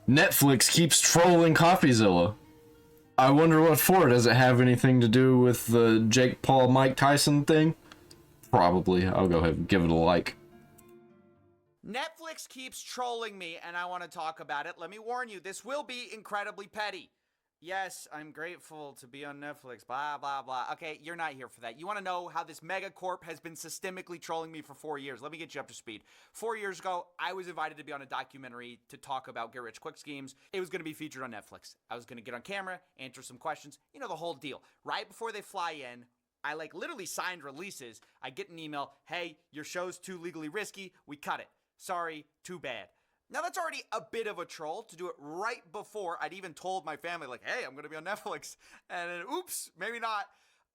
Netflix keeps trolling Coffeezilla. I wonder what for. Does it have anything to do with the Jake Paul Mike Tyson thing? Probably. I'll go ahead and give it a like. Netflix keeps trolling me, and I want to talk about it. Let me warn you, this will be incredibly petty. Yes, I'm grateful to be on Netflix, blah, blah, blah. Okay, you're not here for that. You want to know how this megacorp has been systemically trolling me for 4 years. Let me get you up to speed. 4 years ago, I was invited to be on a documentary to talk about Get Rich Quick schemes. It was going to be featured on Netflix. I was going to get on camera, answer some questions, you know, the whole deal. Right before they fly in, I literally signed releases. I get an email, hey, your show's too legally risky, we cut it. Sorry, too bad. Now, that's already a bit of a troll to do it right before I'd even told my family, like, hey, I'm going to be on Netflix. And then, oops, maybe not.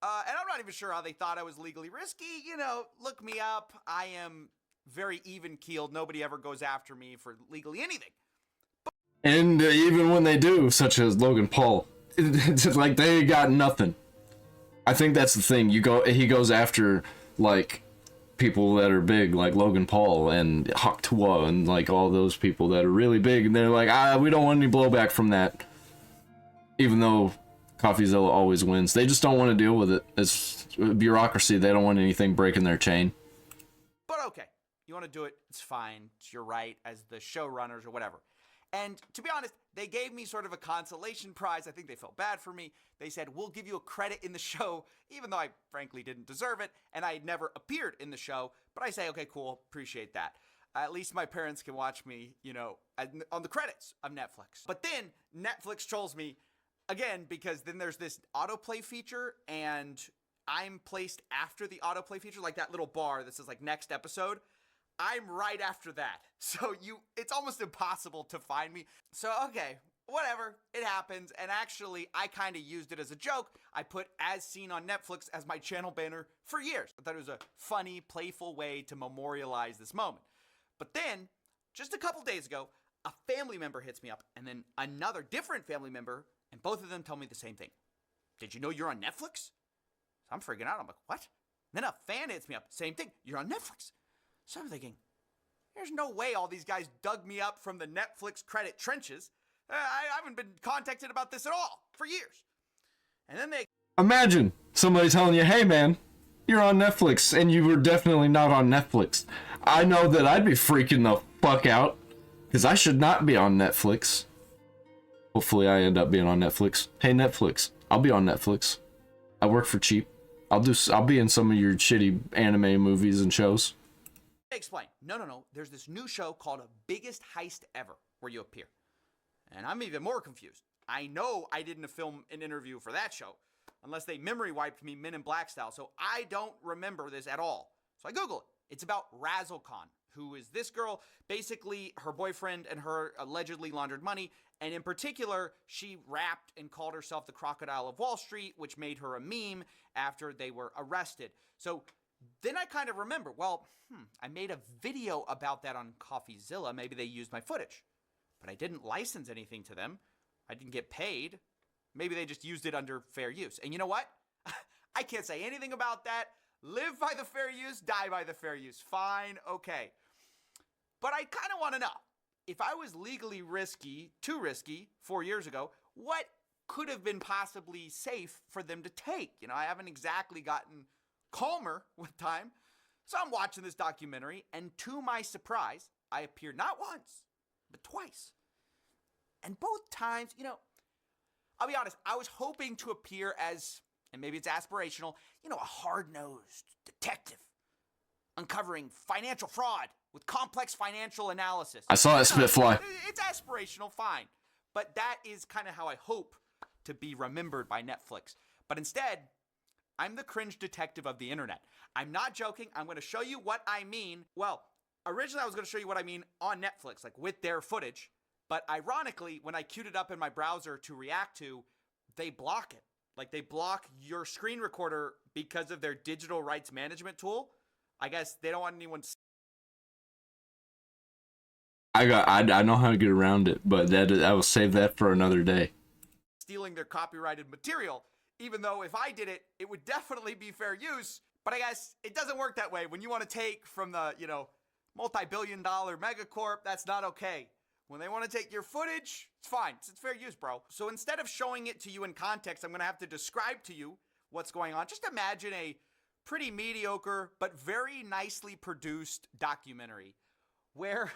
And I'm not even sure how they thought I was legally risky. You know, look me up. I am very even-keeled. Nobody ever goes after me for legally anything. And even when they do, such as Logan Paul, it's like they got nothing. I think that's the thing. He goes after, like, people that are big, like Logan Paul and Hawk Tuah and like all those people that are really big, and they're like, we don't want any blowback from that. Even though Coffeezilla always wins, they just don't want to deal with it. It's bureaucracy. They don't want anything breaking their chain. But okay, you want to do it, it's fine. It's your right as the showrunners or whatever. And to be honest, they gave me sort of a consolation prize. I think they felt bad for me. They said, we'll give you a credit in the show, even though I frankly didn't deserve it, and I had never appeared in the show. But I say, okay, cool, appreciate that. At least my parents can watch me, you know, on the credits of Netflix. But then Netflix trolls me again, because then there's this autoplay feature, and I'm placed after the autoplay feature, like that little bar that says like next episode. I'm right after that. So it's almost impossible to find me. So, okay, whatever, it happens. And actually, I kind of used it as a joke. I put as seen on Netflix as my channel banner for years. I thought it was a funny, playful way to memorialize this moment. But then, just a couple days ago, a family member hits me up, and then another different family member, and both of them tell me the same thing. Did you know you're on Netflix? So I'm freaking out. I'm like, what? And then a fan hits me up, same thing. You're on Netflix. So I'm thinking, there's no way all these guys dug me up from the Netflix credit trenches. I haven't been contacted about this at all for years. And then they... Imagine somebody telling you, hey man, you're on Netflix, and you were definitely not on Netflix. I know that I'd be freaking the fuck out, because I should not be on Netflix. Hopefully I end up being on Netflix. Hey Netflix, I'll be on Netflix. I work for cheap. I'll be in some of your shitty anime movies and shows. Explain. No. There's this new show called Biggest Heist Ever, where you appear. And I'm even more confused. I know I didn't film an interview for that show, unless they memory wiped me Men in Black style, so I don't remember this at all. So I Google it. It's about Razzle Khan, who is this girl. Basically, her boyfriend and her allegedly laundered money, and in particular, she rapped and called herself the Crocodile of Wall Street, which made her a meme after they were arrested. So then I kind of remember, well, I made a video about that on Coffeezilla. Maybe they used my footage, but I didn't license anything to them. I didn't get paid. Maybe they just used it under fair use. And you know what? I can't say anything about that. Live by the fair use, die by the fair use. Fine, okay. But I kind of want to know, if I was legally too risky 4 years ago, what could have been possibly safe for them to take? You know, I haven't exactly gotten calmer with time. So I'm watching this documentary, and to my surprise, I appear not once, but twice. And both times, you know, I'll be honest, I was hoping to appear as, and maybe it's aspirational, you know, a hard-nosed detective uncovering financial fraud with complex financial analysis. I saw that spit fly. It's aspirational, fine. But that is kind of how I hope to be remembered by Netflix. But instead, I'm the cringe detective of the internet. I'm not joking. I'm going to show you what I mean. Well, originally I was going to show you what I mean on Netflix, like with their footage. But ironically, when I queued it up in my browser to react to, they block it. Like they block your screen recorder because of their digital rights management tool. I guess they don't want anyone... I know how to get around it, but I will save that for another day. ...stealing their copyrighted material. Even though if I did it, it would definitely be fair use. But I guess it doesn't work that way. When you want to take from the, you know, multi-billion-dollar megacorp, that's not okay. When they want to take your footage, it's fine. It's fair use, bro. So instead of showing it to you in context, I'm going to have to describe to you what's going on. Just imagine a pretty mediocre but very nicely produced documentary where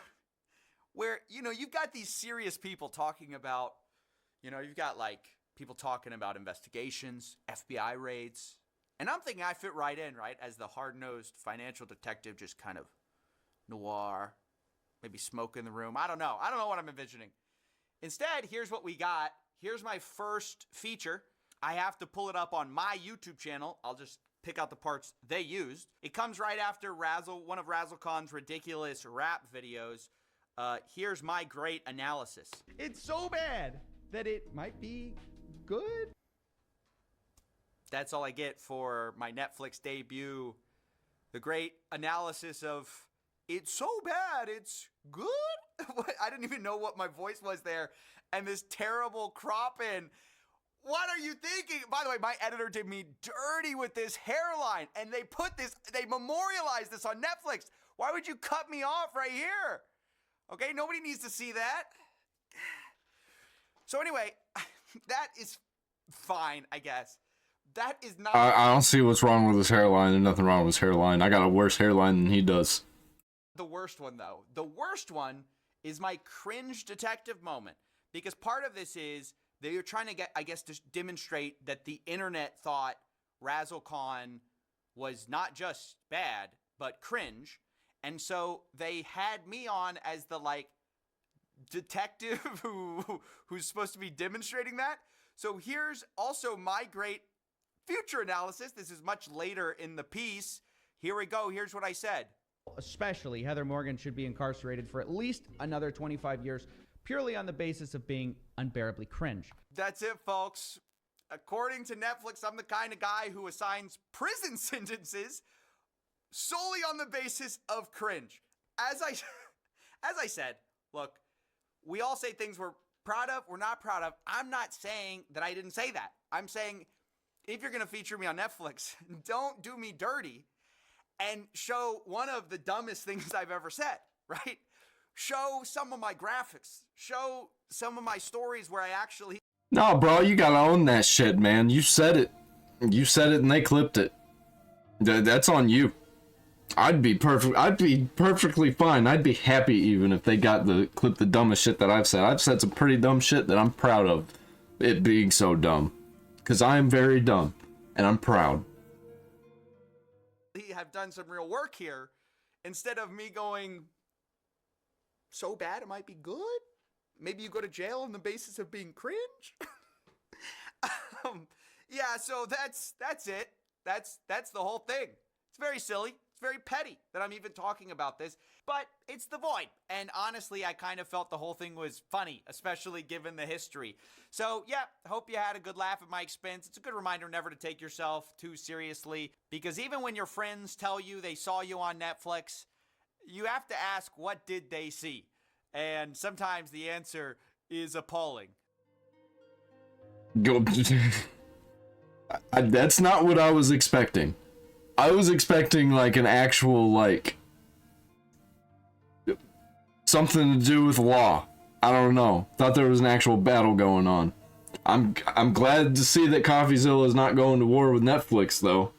you've got these serious people talking about, you've got like people talking about investigations, FBI raids. And I'm thinking I fit right in, right? As the hard-nosed financial detective, just kind of noir, maybe smoke in the room. I don't know what I'm envisioning. Instead, here's what we got. Here's my first feature. I have to pull it up on my YouTube channel. I'll just pick out the parts they used. It comes right after one of RazzleCon's ridiculous rap videos. Here's my great analysis. It's so bad that it might be good. That's all I get for my Netflix debut. The great analysis of it's so bad, it's good. I didn't even know what my voice was there. And this terrible crop in. What are you thinking? By the way, my editor did me dirty with this hairline, and they memorialized this on Netflix. Why would you cut me off right here? Okay, nobody needs to see that. So anyway, that is fine, I guess. That is not... I don't see what's wrong with his hairline. There's nothing wrong with his hairline. I got a worse hairline than he does. The worst one, though. The worst one is my cringe detective moment. Because part of this is they're trying to get, I guess, to demonstrate that the internet thought RazzleCon was not just bad, but cringe. And so they had me on as the, like, detective who's supposed to be demonstrating that. So here's also my great future analysis. This is much later in the piece. Here we go. Here's what I said. Especially Heather Morgan should be incarcerated for at least another 25 years, purely on the basis of being unbearably cringe. That's it, folks. According to Netflix, I'm the kind of guy who assigns prison sentences solely on the basis of cringe. As I said, look, we all say things we're proud of, we're not proud of. I'm not saying that I didn't say that. I'm saying if you're going to feature me on Netflix, don't do me dirty and show one of the dumbest things I've ever said, right? Show some of my graphics. Show some of my stories where I actually... No, bro, you gotta own that shit, man. You said it. You said it and they clipped it. That's on you. I'd be perfectly fine. I'd be happy even if they got the clip the dumbest shit that I've said. I've said some pretty dumb shit that I'm proud of it being so dumb. Because I am very dumb. And I'm proud. Have done some real work here. Instead of me going, so bad it might be good? Maybe you go to jail on the basis of being cringe? Yeah, so that's it. That's the whole thing. It's very silly. It's very petty that I'm even talking about this, but it's the void. And honestly, I kind of felt the whole thing was funny, especially given the history. So yeah, hope you had a good laugh at my expense. It's a good reminder never to take yourself too seriously, because even when your friends tell you they saw you on Netflix, you have to ask, what did they see? And sometimes the answer is appalling. Go. That's not what I was expecting. I was expecting like an actual like something to do with law. I don't know. Thought there was an actual battle going on. I'm glad to see that Coffeezilla is not going to war with Netflix though.